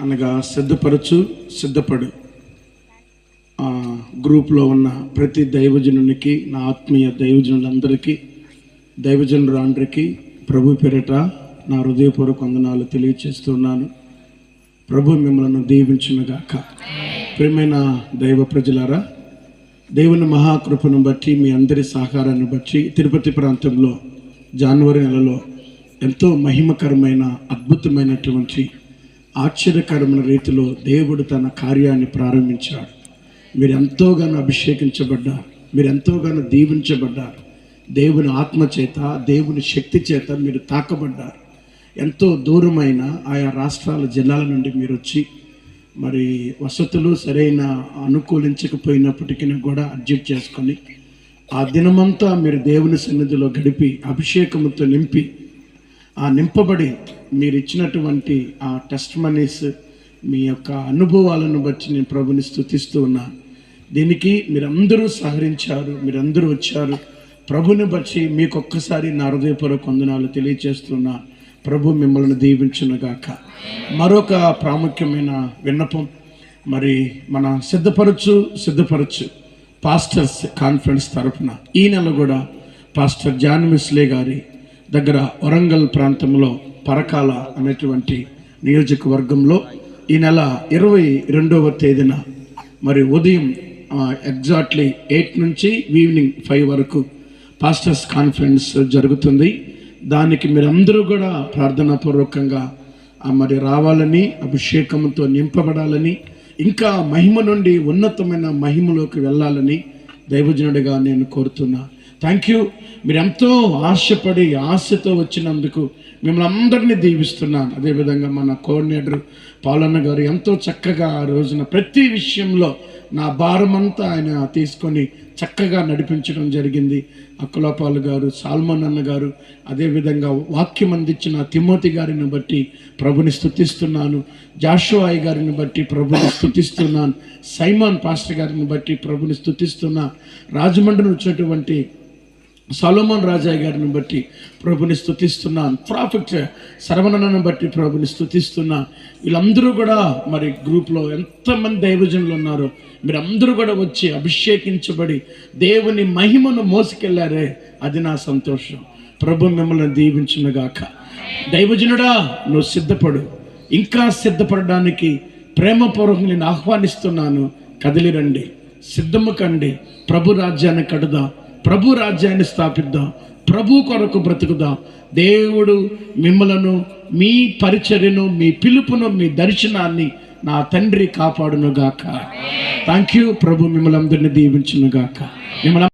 అనగా సిద్ధపడు గ్రూప్లో ఉన్న ప్రతి దైవజనునికి, నా ఆత్మీయ దైవజనులందరికీ, దైవజనులందరికీ ప్రభు పేరిట నా హృదయపూర్వక వందనాలు తెలియచేస్తున్నాను. ప్రభు మిమ్మల్ని దీవించునుగాక. ప్రియమైన దైవ ప్రజలారా, దేవుని మహాకృపను బట్టి, మీ అందరి సహకారాన్ని బట్టి తిరుపతి ప్రాంతంలో జనవరి నెలలో ఎంతో మహిమకరమైన, అద్భుతమైనటువంటి, ఆశ్చర్యకరమైన రీతిలో దేవుడు తన కార్యాన్ని ప్రారంభించాడు. మీరు ఎంతోగానో అభిషేకించబడ్డారు, మీరు ఎంతోగానో దీవించబడ్డారు. దేవుని ఆత్మ చేత, దేవుని శక్తి చేత మీరు తాకబడ్డారు. ఎంతో దూరమైన ఆయా రాష్ట్రాల, జిల్లాల నుండి మీరు వచ్చి, మరి వసతులు సరైన అనుకూలించకపోయినప్పటికీ కూడా అడ్జస్ట్ చేసుకొని ఆ దినమంతా మీరు దేవుని సన్నిధిలో గడిపి, అభిషేకంతో నింపి, ఆ నింపబడి మీరు ఇచ్చినటువంటి ఆ టెస్ట్ మనీస్, మీ యొక్క అనుభవాలను బట్టి నేను ప్రభుని స్తుతిస్తూ ఉన్నాను. దీనికి మీరందరూ సహకరించారు, మీరందరూ వచ్చారు. ప్రభుని బట్టి మీకు ఒక్కసారి నా హృదయపూర్వక వందనాలు తెలియజేస్తున్నా. ప్రభు మిమ్మల్ని దీవించునుగాక. మరొక ప్రాముఖ్యమైన విన్నపం, మరి మన సిద్ధపరచు పాస్టర్స్ కాన్ఫరెన్స్ తరఫున ఈ నెల కూడా పాస్టర్ జాన్ మిస్లే గారి దగ్గర వరంగల్ ప్రాంతంలో పరకాల అనేటువంటి నియోజకవర్గంలో ఈ నెల 22వ తేదీన మరి ఉదయం ఎగ్జాక్ట్లీ 8 నుంచి ఈవినింగ్ 5 వరకు పాస్టర్స్ కాన్ఫరెన్స్ జరుగుతుంది. దానికి మీరందరూ కూడా ప్రార్థనాపూర్వకంగా మరి రావాలని, అభిషేకంతో నింపబడాలని, ఇంకా మహిమ నుండి ఉన్నతమైన మహిమలోకి వెళ్ళాలని దైవజనుడిగా నేను కోరుతున్నా. Thank you. మీరు ఎంతో ఆశపడి, ఆశతో వచ్చినందుకు మిమ్మల్ని అందరినీ దీవిస్తున్నాను. అదేవిధంగా మన కోఆర్డినేటర్ పాలన్న గారు ఎంతో చక్కగా ఆ రోజున ప్రతి విషయంలో నా భారమంతా ఆయన తీసుకొని చక్కగా నడిపించడం జరిగింది. అక్కలపాలు గారు, సాల్మన్ అన్న గారు, అదేవిధంగా వాక్యం అందించిన తిమోతి గారిని బట్టి ప్రభుని స్తుతిస్తున్నాను. జాషువాయి గారిని బట్టి ప్రభుని స్తుతిస్తున్నాను. సైమాన్ పాస్టర్ గారిని బట్టి ప్రభుని స్తుతిస్తున్నా. రాజమండ్రి వచ్చినటువంటి సొలొమోన్ రాజయ్య గారిని బట్టి ప్రభుని స్తుతిస్తున్నాను. ప్రాఫెట్ సర్వనను బట్టి ప్రభుని స్తుతిస్తున్నా. వీళ్ళందరూ కూడా మరి గ్రూప్లో ఎంతమంది దైవజనులు ఉన్నారో మీరందరూ కూడా వచ్చి అభిషేకించబడి దేవుని మహిమను మోసుకెళ్ళారే, అది నా సంతోషం. ప్రభు మిమ్మల్ని దీవించునుగాక. దైవజనుడా, నువ్వు సిద్ధపడు. ఇంకా సిద్ధపడడానికి ప్రేమపూర్వకంగా నేను ఆహ్వానిస్తున్నాను. కదిలి రండి, సిద్ధము కండి. ప్రభు రాజ్యాన్ని కడుదాం, ప్రభు రాజ్యాన్ని స్థాపిద్దాం, ప్రభు కొరకు బ్రతుకుదాం. దేవుడు మిమ్మలను, మీ పరిచర్యను, మీ పిలుపును, మీ దర్శనాన్ని నా తండ్రి కాపాడునుగాక. Thank you. ప్రభు మిమ్మల్ని అందరినీ దీవించునుగాక. మిమ్మల్ని